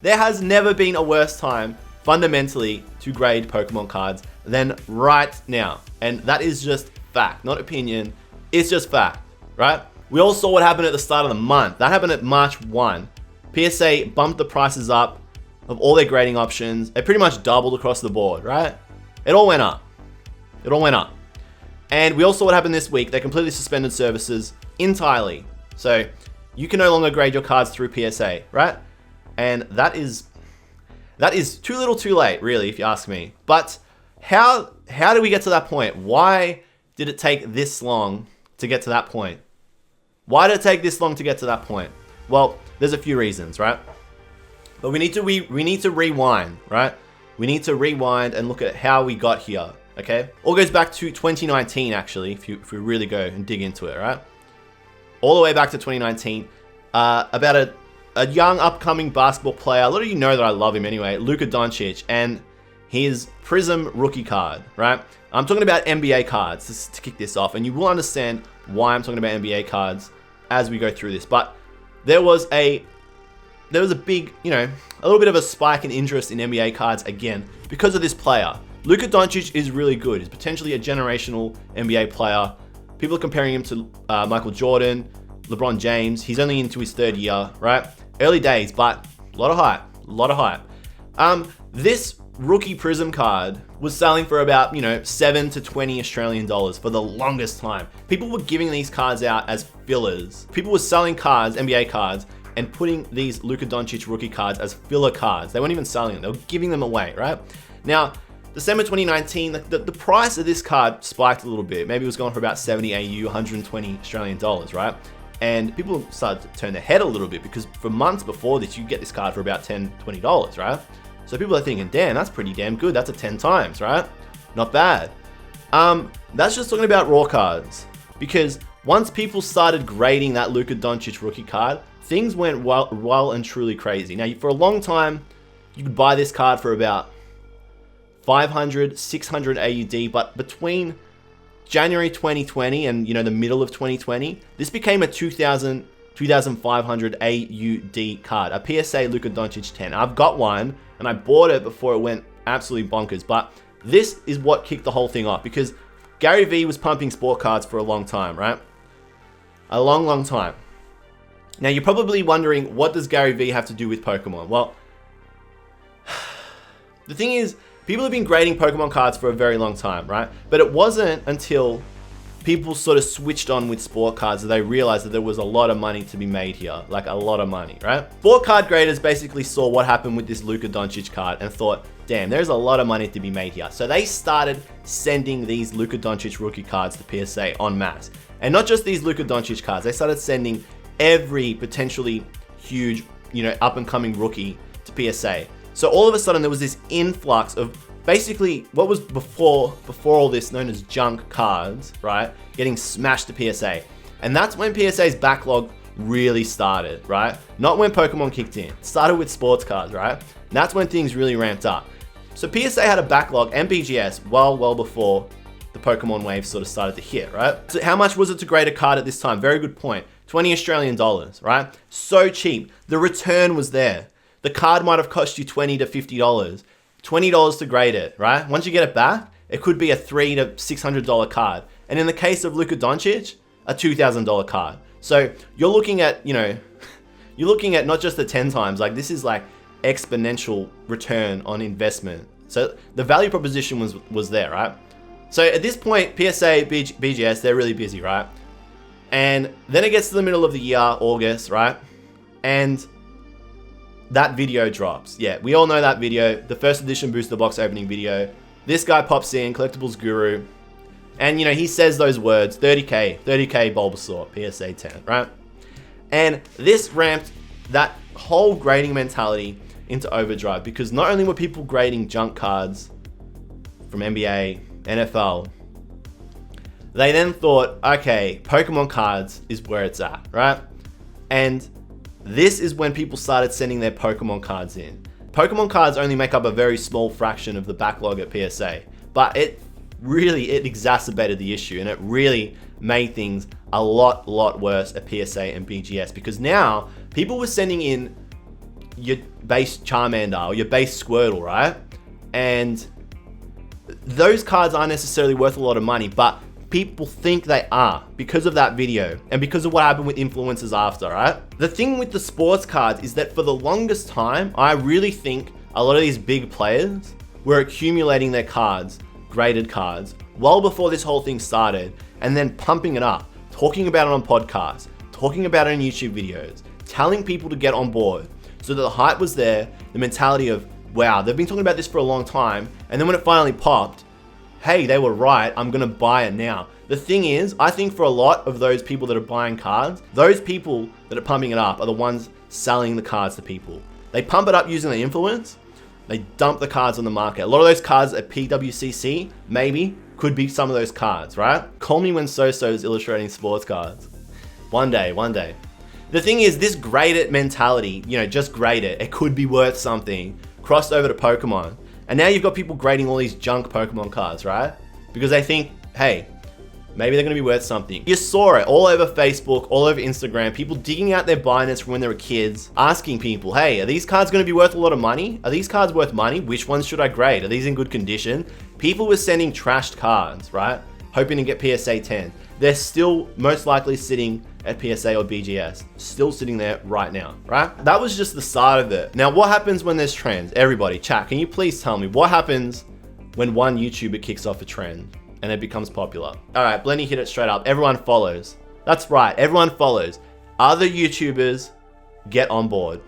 There has never been a worse time, fundamentally, to grade Pokemon cards than right now. And that is just fact, not opinion. It's just fact, right? We all saw what happened at the start of the month. That happened at March 1. PSA bumped the prices up of all their grading options. It pretty much doubled across the board, right? It all went up. It all went up. And we all saw what happened this week. They completely suspended services entirely. So you can no longer grade your cards through PSA, right? And that is too little too late, really, if you ask me. But how do we get to that point? Why did it take this long to get to that point? Why did it take this long to get to that point? Well, there's a few reasons, right? But we need to rewind, right? We need to rewind and look at how we got here, okay? All goes back to 2019, actually, if we really go and dig into it, right? All the way back to 2019, about a young upcoming basketball player. A lot of you know that I love him anyway, Luka Doncic, and his Prism rookie card, right? I'm talking about NBA cards to kick this off, and you will understand why I'm talking about NBA cards as we go through this. But there was a big, a little bit of a spike in interest in NBA cards again because of this player. Luka Doncic is really good. He's potentially a generational NBA player. People are comparing him to Michael Jordan, LeBron James. He's only into his third year, right? Early days, but a lot of hype. This rookie Prism card was selling for about, 7 to 20 Australian dollars for the longest time. People were giving these cards out as fillers. People were selling cards, NBA cards, and putting these Luka Doncic rookie cards as filler cards. They weren't even selling them. They were giving them away, right? Now, December 2019, the price of this card spiked a little bit. Maybe it was going for about 70 AU, 120 Australian dollars, right? And people started to turn their head a little bit because for months before this, you get this card for about $10, $20, right? So people are thinking, damn, that's pretty damn good. That's a 10 times, right? Not bad. That's just talking about raw cards. Because once people started grading that Luka Doncic rookie card, things went well and truly crazy. Now, for a long time, you could buy this card for about 500, 600 AUD, but between January 2020 and the middle of 2020, this became a 2,500 AUD card, a PSA Luka Doncic 10. I've got one, and I bought it before it went absolutely bonkers. But this is what kicked the whole thing off because Gary Vee was pumping sport cards for a long time, right? A long time. Now you're probably wondering, what does Gary Vee have to do with Pokemon? Well, the thing is, people have been grading Pokemon cards for a very long time, right? But it wasn't until people sort of switched on with sport cards that they realized that there was a lot of money to be made here. Like a lot of money, right? Sport card graders basically saw what happened with this Luka Doncic card and thought, damn, there's a lot of money to be made here. So they started sending these Luka Doncic rookie cards to PSA en masse. And not just these Luka Doncic cards, they started sending every potentially huge, up and coming rookie to PSA. So all of a sudden there was this influx of basically what was before all this known as junk cards, right? Getting smashed to PSA. And that's when PSA's backlog really started, right? Not when Pokemon kicked in. It started with sports cards, right? And that's when things really ramped up. So PSA had a backlog and BGS well before the Pokemon wave sort of started to hit, right? So how much was it to grade a card at this time? Very good point. 20 Australian dollars, right? So cheap. The return was there. The card might have cost you $20 to $50. $20 to grade it, right? Once you get it back, it could be a $300 to $600 card. And in the case of Luka Doncic, a $2,000 card. So you're looking at, you're looking at not just the 10 times, like this is like exponential return on investment. So the value proposition was there, right? So at this point, PSA, BGS, they're really busy, right? And then it gets to the middle of the year, August, right? And that video drops. Yeah, we all know that video, the first edition booster box opening video. This guy pops in, Collectibles Guru, and he says those words, 30K Bulbasaur, PSA 10, right? And this ramped that whole grading mentality into overdrive because not only were people grading junk cards from NBA, NFL, they then thought, okay, Pokemon cards is where it's at, right? And this is when people started sending their Pokemon cards in. Pokemon cards only make up a very small fraction of the backlog at PSA, but it exacerbated the issue and it really made things a lot worse at PSA and BGS because now people were sending in your base Charmander or your base Squirtle, right? And those cards aren't necessarily worth a lot of money, but people think they are because of that video and because of what happened with influencers after, right? The thing with the sports cards is that for the longest time, I really think a lot of these big players were accumulating their cards, graded cards, well before this whole thing started, and then pumping it up, talking about it on podcasts, talking about it in YouTube videos, telling people to get on board so that the hype was there, the mentality of, wow, they've been talking about this for a long time, and then when it finally popped, hey, they were right, I'm gonna buy it now. The thing is, I think for a lot of those people that are buying cards, those people that are pumping it up are the ones selling the cards to people. They pump it up using the influence, they dump the cards on the market. A lot of those cards at PWCC, maybe, could be some of those cards, right? Call me when So-So is illustrating sports cards. One day. The thing is, this grade it mentality, just grade it. It could be worth something. Crossed over to Pokemon. And now you've got people grading all these junk Pokemon cards, right? Because they think, hey, maybe they're gonna be worth something. You saw it all over Facebook, all over Instagram, people digging out their binders from when they were kids, asking people, hey, are these cards gonna be worth a lot of money? Are these cards worth money? Which ones should I grade? Are these in good condition? People were sending trashed cards, right? Hoping to get PSA 10. They're still most likely sitting at PSA or BGS, still sitting there right now, right? That was just the start of it. Now, what happens when there's trends? Everybody, chat, can you please tell me what happens when one YouTuber kicks off a trend and it becomes popular? All right, Blenny hit it straight up. Everyone follows. That's right, everyone follows. Other YouTubers get on board.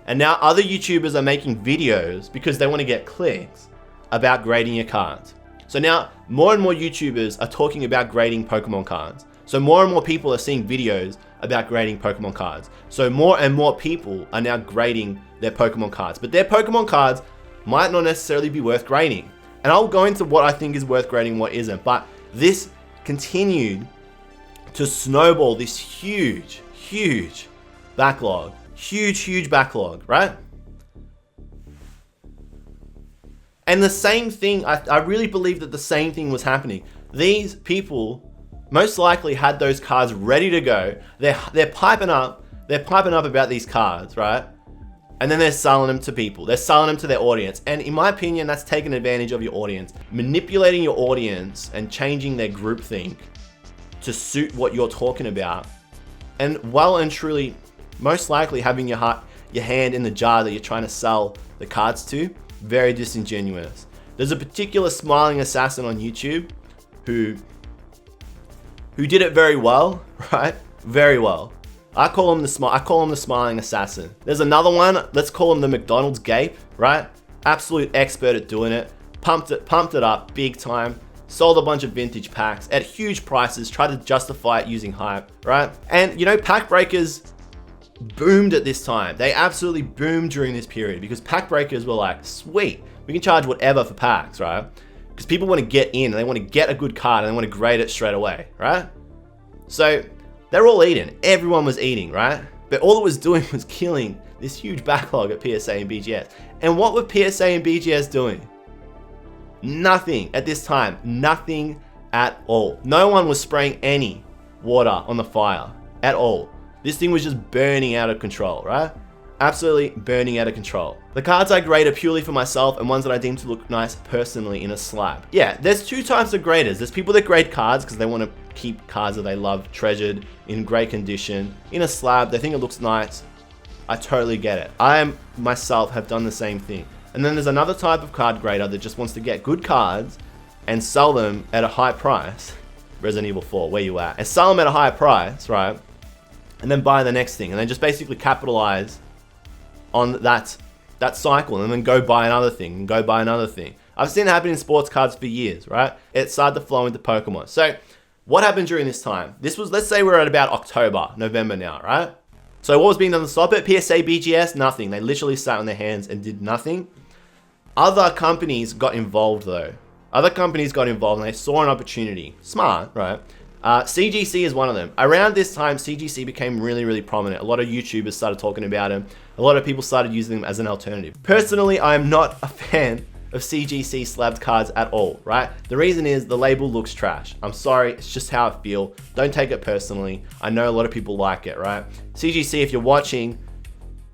And now other YouTubers are making videos because they want to get clicks about grading your cards. So now more and more YouTubers are talking about grading Pokemon cards. So more and more people are seeing videos about grading Pokemon cards. So more and more people are now grading their Pokemon cards. But their Pokemon cards might not necessarily be worth grading. And I'll go into what I think is worth grading and what isn't. But this continued to snowball this huge backlog. Huge backlog, right? And the same thing, I really believe that the same thing was happening. These people most likely had those cards ready to go. They're piping up about these cards, right? And then they're selling them to people. They're selling them to their audience. And in my opinion, that's taking advantage of your audience. Manipulating your audience and changing their groupthink to suit what you're talking about. And well and truly, most likely having your hand in the jar that you're trying to sell the cards to. Very disingenuous. There's a particular smiling assassin on YouTube who did it very well, right? Very well. I call him the smiling assassin. There's another one, let's call him the McDonald's gape, right? Absolute expert at doing it. Pumped it up big time. Sold a bunch of vintage packs at huge prices, tried to justify it using hype, right? And pack breakers boomed at this time. They absolutely boomed during this period because pack breakers were like, sweet, we can charge whatever for packs, right? Because people want to get in and they want to get a good card and they want to grade it straight away, right? So they're all eating. Everyone was eating, right? But all it was doing was killing this huge backlog at PSA and BGS. And what were PSA and BGS doing? Nothing at this time. Nothing at all. No one was spraying any water on the fire at all. This thing was just burning out of control, right? Absolutely burning out of control. The cards I grade are purely for myself and ones that I deem to look nice personally in a slab. Yeah, there's two types of graders. There's people that grade cards because they want to keep cards that they love treasured in great condition in a slab. They think it looks nice. I totally get it. I myself have done the same thing. And then there's another type of card grader that just wants to get good cards and sell them at a high price. Resident Evil 4, where you at? And sell them at a high price, right? And then buy the next thing, and then just basically capitalize on that cycle, and then go buy another thing, and go buy another thing. I've seen it happen in sports cards for years, right? It started to flow into Pokemon. So what happened during this time? This was, let's say we're at about October, November now, right? So what was being done to stop it? PSA, BGS, nothing. They literally sat on their hands and did nothing. Other companies got involved though. Other companies got involved and they saw an opportunity. Smart, right? CGC is one of them. Around this time, CGC became really prominent. A lot of YouTubers started talking about him. A lot of people started using them as an alternative. Personally, I am not a fan of CGC slabbed cards at all, right? The reason is the label looks trash. I'm sorry, it's just how I feel. Don't take it personally. I know a lot of people like it, right? CGC, if you're watching,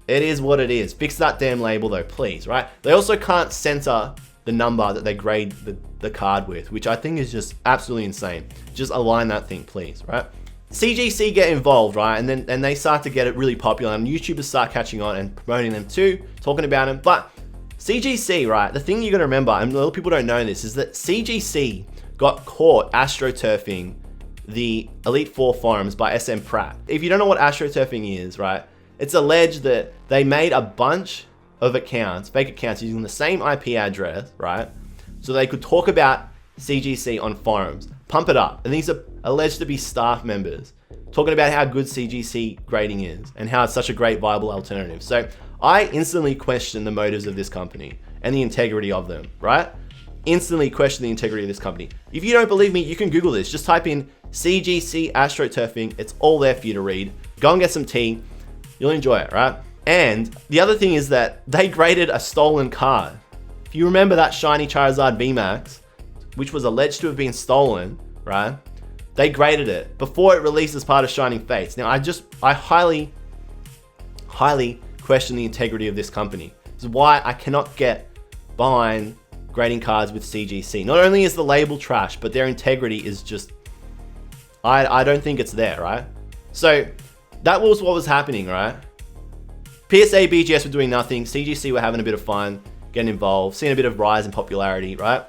It is what it is. Fix that damn label though, please, right? They also can't center the number that they grade the card with, which I think is just absolutely insane. Just align that thing, please, right? CGC get involved, right? And then they start to get it really popular, and YouTubers start catching on and promoting them too, talking about them. But CGC, right? The thing you're gonna remember, and a lot of people don't know this, is that CGC got caught astroturfing the Elite Four forums by SM Pratt. If you don't know what astroturfing is, right? It's alleged that they made a bunch of accounts, fake accounts, using the same IP address, right? So they could talk about CGC on forums, pump it up. And these are alleged to be staff members talking about how good CGC grading is and how it's such a great viable alternative. So I instantly question the motives of this company and the integrity of them, right? Instantly question the integrity of this company. If you don't believe me, you can Google this. Just type in CGC astroturfing. It's all there for you to read. Go and get some tea. You'll enjoy it, right? And the other thing is that they graded a stolen card. If you remember that shiny Charizard VMAX, which was alleged to have been stolen, right? They graded it before it released as part of Shining Fates. Now, I highly question the integrity of this company. This is why I cannot get behind grading cards with CGC. Not only is the label trash, but their integrity is just, I don't think it's there, right? So that was what was happening, right? PSA, BGS were doing nothing. CGC were having a bit of fun, getting involved, seeing a bit of rise in popularity, right?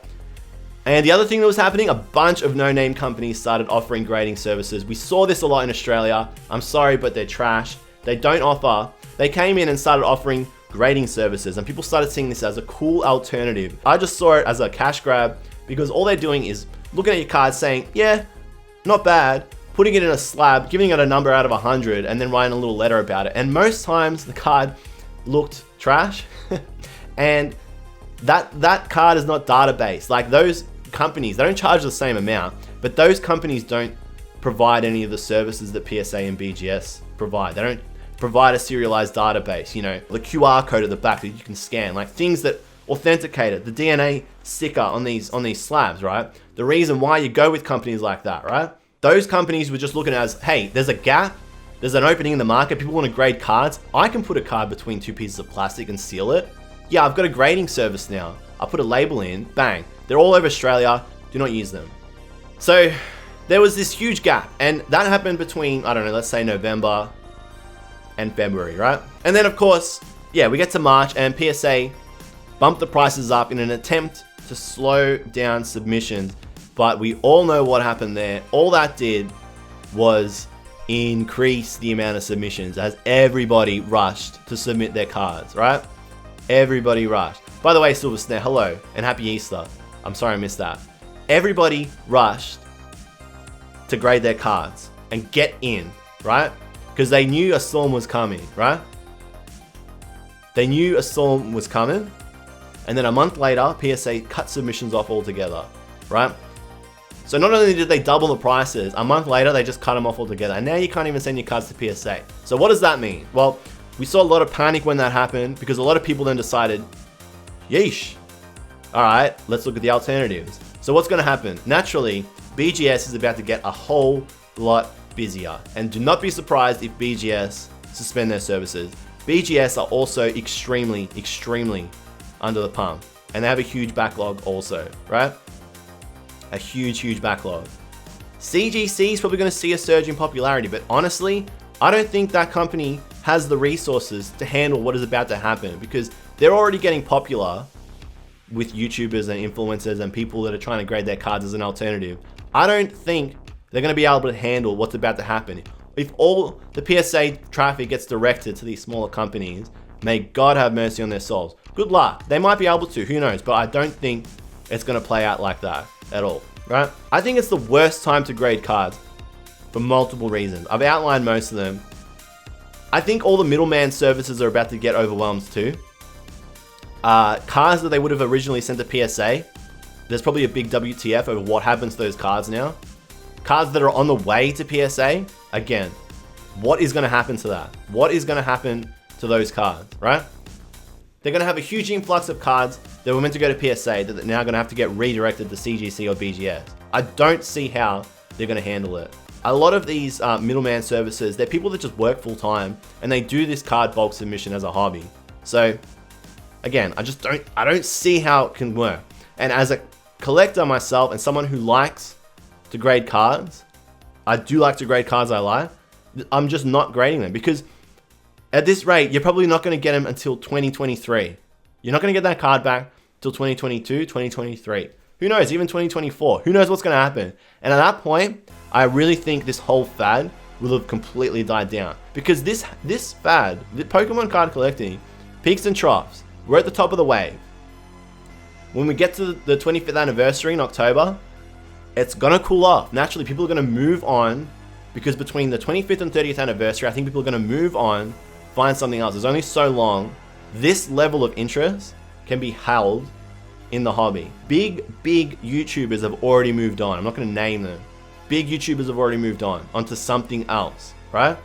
And the other thing that was happening, a bunch of no-name companies started offering grading services. We saw this a lot in Australia. I'm sorry, but they're trash. They don't offer. They came in and started offering grading services, and people started seeing this as a cool alternative. I just saw it as a cash grab, because all they're doing is looking at your card saying, yeah, not bad, putting it in a slab, giving it a number out of 100, and then writing a little letter about it. And most times the card looked trash. And that card is not database. Like, those companies, they don't charge the same amount, but those companies don't provide any of the services that PSA and BGS provide. They don't provide a serialized database, you know, the QR code at the back that you can scan, like things that authenticate it, the DNA sticker on these slabs, right? The reason why you go with companies like that, right? Those companies were just looking at it as, hey, there's a gap, there's an opening in the market, people want to grade cards. I can put a card between two pieces of plastic and seal it. Yeah, I've got a grading service now. I put a label in, bang. They're all over Australia, do not use them. So there was this huge gap, and that happened between, I don't know, let's say November and February, right? And then of course, yeah, we get to March and PSA bumped the prices up in an attempt to slow down submissions. But we all know what happened there. All that did was increase the amount of submissions as everybody rushed to submit their cards, right? Everybody rushed. By the way, Silver Snare, hello and happy Easter. I'm sorry I missed that. Everybody rushed to grade their cards and get in, right? Because they knew a storm was coming, right? They knew a storm was coming. And then a month later, PSA cut submissions off altogether, right? So not only did they double the prices, a month later, they just cut them off altogether. And now you can't even send your cards to PSA. So what does that mean? Well, we saw a lot of panic when that happened, because a lot of people then decided, yeesh, all right, let's look at the alternatives. So what's going to happen? Naturally, BGS is about to get a whole lot busier. And do not be surprised if BGS suspend their services. BGS are also extremely under the pump. And they have a huge backlog also, right? A huge backlog. CGC is probably going to see a surge in popularity, but honestly, I don't think that company has the resources to handle what is about to happen, because they're already getting popular with YouTubers and influencers and people that are trying to grade their cards as an alternative. I don't think they're going to be able to handle what's about to happen. If all the PSA traffic gets directed to these smaller companies, may God have mercy on their souls. Good luck. They might be able to, who knows, but I don't think it's going to play out like that at all, right? I think it's the worst time to grade cards for multiple reasons. I've outlined most of them. I think all the middleman services are about to get overwhelmed too. Cards that they would have originally sent to PSA, there's probably a big WTF over what happens to those cards now. Cards that are on the way to PSA, again, what is going to happen to that? What is going to happen to those cards, right? They're going to have a huge influx of cards that were meant to go to PSA that are now going to have to get redirected to CGC or BGS. I don't see how they're going to handle it. A lot of these middleman services, they're people that just work full time and they do this card bulk submission as a hobby. So again, I don't see how it can work. And as a collector myself and someone who likes to grade cards, I do like to grade cards I like. I'm just not grading them because at this rate, you're probably not going to get them until 2023. You're not going to get that card back till 2022, 2023. Who knows, even 2024. Who knows what's going to happen? And at that point, I really think this whole fad will have completely died down. Because this fad, the Pokemon card collecting, peaks and troughs. We're at the top of the wave. When we get to the 25th anniversary in October, it's going to cool off. Naturally, people are going to move on because between the 25th and 30th anniversary, I think people are going to move on, find something else. There's only so long this level of interest can be held in the hobby. Big YouTubers have already moved on. I'm not going to name them. Big YouTubers have already moved on onto something else, right?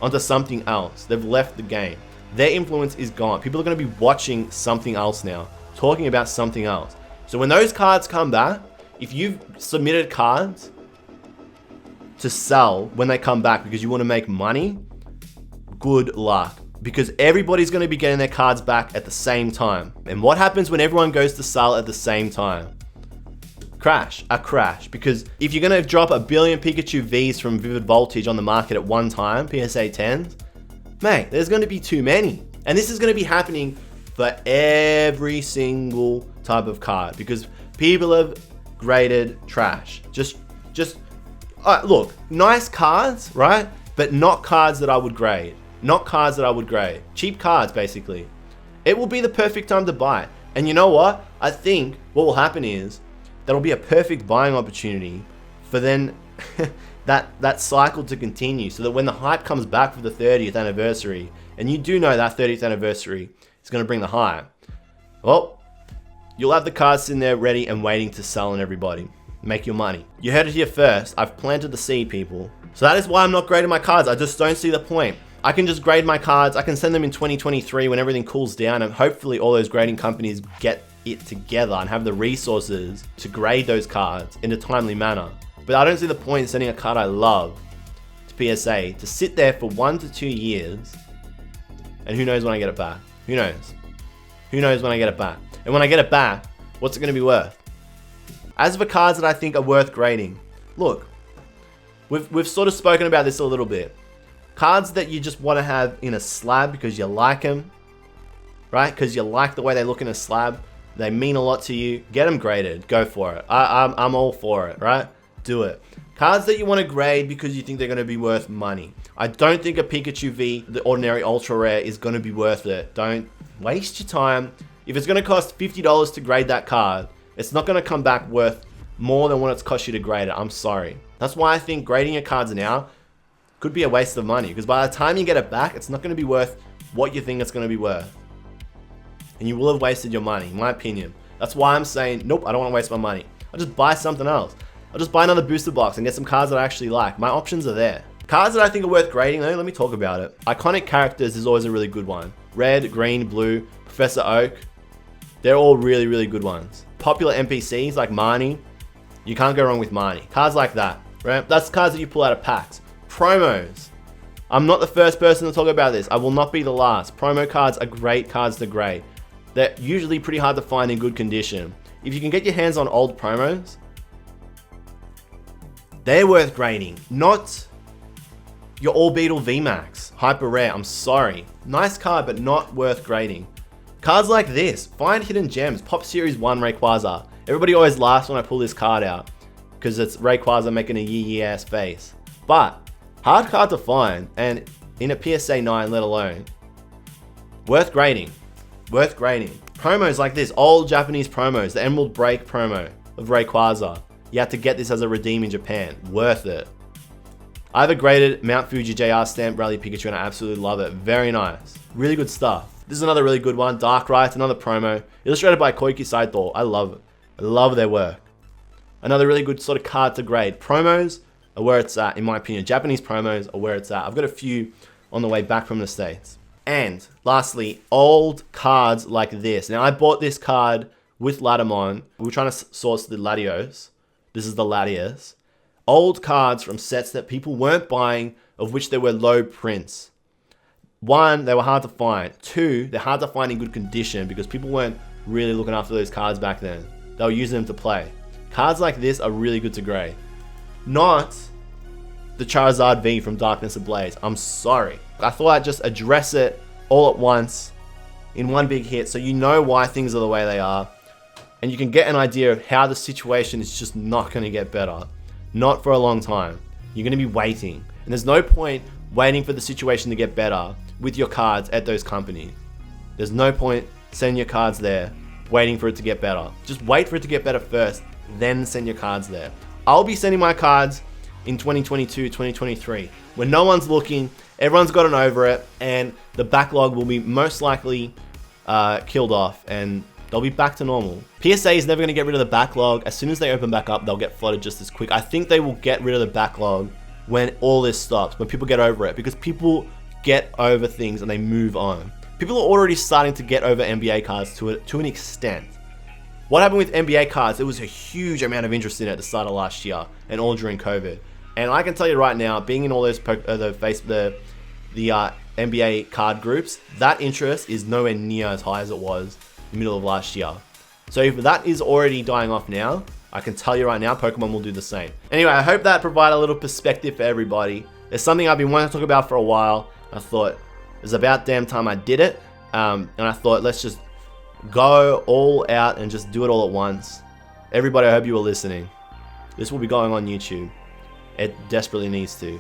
Onto something else. They've left the game. Their influence is gone. People are going to be watching something else now, talking about something else. So when those cards come back, if you've submitted cards to sell when they come back because you want to make money, good luck. Because everybody's going to be getting their cards back at the same time. And what happens when everyone goes to sell at the same time? A crash. Because if you're going to drop a billion Pikachu Vs from Vivid Voltage on the market at one time, PSA 10s, mate, there's going to be too many. And this is going to be happening for every single type of card. Because people have graded trash. Look, nice cards, right? But not cards that I would grade. Not cards that I would grade. Cheap cards, basically. It will be the perfect time to buy. And you know what? I think what will happen is that'll be a perfect buying opportunity for then that cycle to continue. So that when the hype comes back for the 30th anniversary, and you do know that 30th anniversary is going to bring the hype, well, you'll have the cards sitting there ready and waiting to sell on everybody. Make your money. You heard it here first. I've planted the seed, people. So that is why I'm not grading my cards. I just don't see the point. I can just grade my cards. I can send them in 2023 when everything cools down, and hopefully all those grading companies get it together and have the resources to grade those cards in a timely manner. But I don't see the point in sending a card I love to PSA to sit there for 1 to 2 years, and who knows when I get it back? Who knows? Who knows when I get it back? And when I get it back, what's it going to be worth? As for cards that I think are worth grading, look, we've sort of spoken about this a little bit. Cards that you just want to have in a slab because you like them, right? Because you like the way they look in a slab. They mean a lot to you. Get them graded. Go for it. I'm all for it, right? Do it. Cards that you want to grade because you think they're going to be worth money. I don't think a Pikachu V, the ordinary ultra rare, is going to be worth it. Don't waste your time. If it's going to cost $50 to grade that card, it's not going to come back worth more than what it's cost you to grade it. I'm sorry. That's why I think grading your cards now could be a waste of money, because by the time you get it back, it's not going to be worth what you think it's going to be worth. And you will have wasted your money, in my opinion. That's why I'm saying, nope, I don't want to waste my money. I'll just buy something else. I'll just buy another booster box and get some cards that I actually like. My options are there. Cards that I think are worth grading though, let me talk about it. Iconic characters is always a really good one. Red, green, blue, Professor Oak. They're all really, really good ones. Popular NPCs like Marnie. You can't go wrong with Marnie. Cards like that, right? That's cards that you pull out of packs. Promos. I'm not the first person to talk about this. I will not be the last. Promo cards are great cards to grade. They're usually pretty hard to find in good condition. If you can get your hands on old promos, they're worth grading. Not your All-Beetle VMAX. Hyper rare, I'm sorry. Nice card, but not worth grading. Cards like this. Find hidden gems. Pop Series 1 Rayquaza. Everybody always laughs when I pull this card out, because it's Rayquaza making a yee ass face. But hard card to find, and in a PSA 9 let alone. Worth grading. Worth grading. Promos like this, old Japanese promos, the Emerald Break promo of Rayquaza. You have to get this as a redeem in Japan. Worth it. I have a graded Mount Fuji JR stamp Rally Pikachu and I absolutely love it. Very nice. Really good stuff. This is another really good one. Dark Rites, another promo. Illustrated by Koiki Saito. I love it. I love their work. Another really good sort of card to grade. Promos are where it's at, in my opinion. Japanese promos are where it's at. I've got a few on the way back from the States. And lastly, old cards like this. Now I bought this card with Latimon. We were trying to source the Latios. This is the Latios. old cards from sets that people weren't buying, of which there were low prints. One, they were hard to find. Two, they're hard to find in good condition because people weren't really looking after those cards back then. They were using them to play. Cards like this are really good to grade. Not the Charizard V from Darkness Ablaze. I'm sorry. I thought I'd just address it all at once in one big hit so you know why things are the way they are. And you can get an idea of how the situation is just not going to get better. Not for a long time. You're going to be waiting. And there's no point waiting for the situation to get better with your cards at those companies. There's no point sending your cards there, waiting for it to get better. Just wait for it to get better first, then send your cards there. I'll be sending my cards in 2022, 2023, when no one's looking, everyone's gotten over it, and the backlog will be most likely killed off, and they'll be back to normal. PSA is never going to get rid of the backlog. As soon as they open back up, they'll get flooded just as quick. I think they will get rid of the backlog when all this stops, when people get over it, because people get over things and they move on. People are already starting to get over NBA cards to an extent. What happened with NBA cards? There was a huge amount of interest in it at the start of last year and all during COVID. And I can tell you right now, being in all those the NBA card groups, that interest is nowhere near as high as it was in the middle of last year. So if that is already dying off now, I can tell you right now, Pokemon will do the same. Anyway, I hope that provided a little perspective for everybody. It's something I've been wanting to talk about for a while. I thought it was about damn time I did it. And I thought, let's just go all out and just do it all at once. Everybody, I hope you were listening. This will be going on YouTube. It desperately needs to.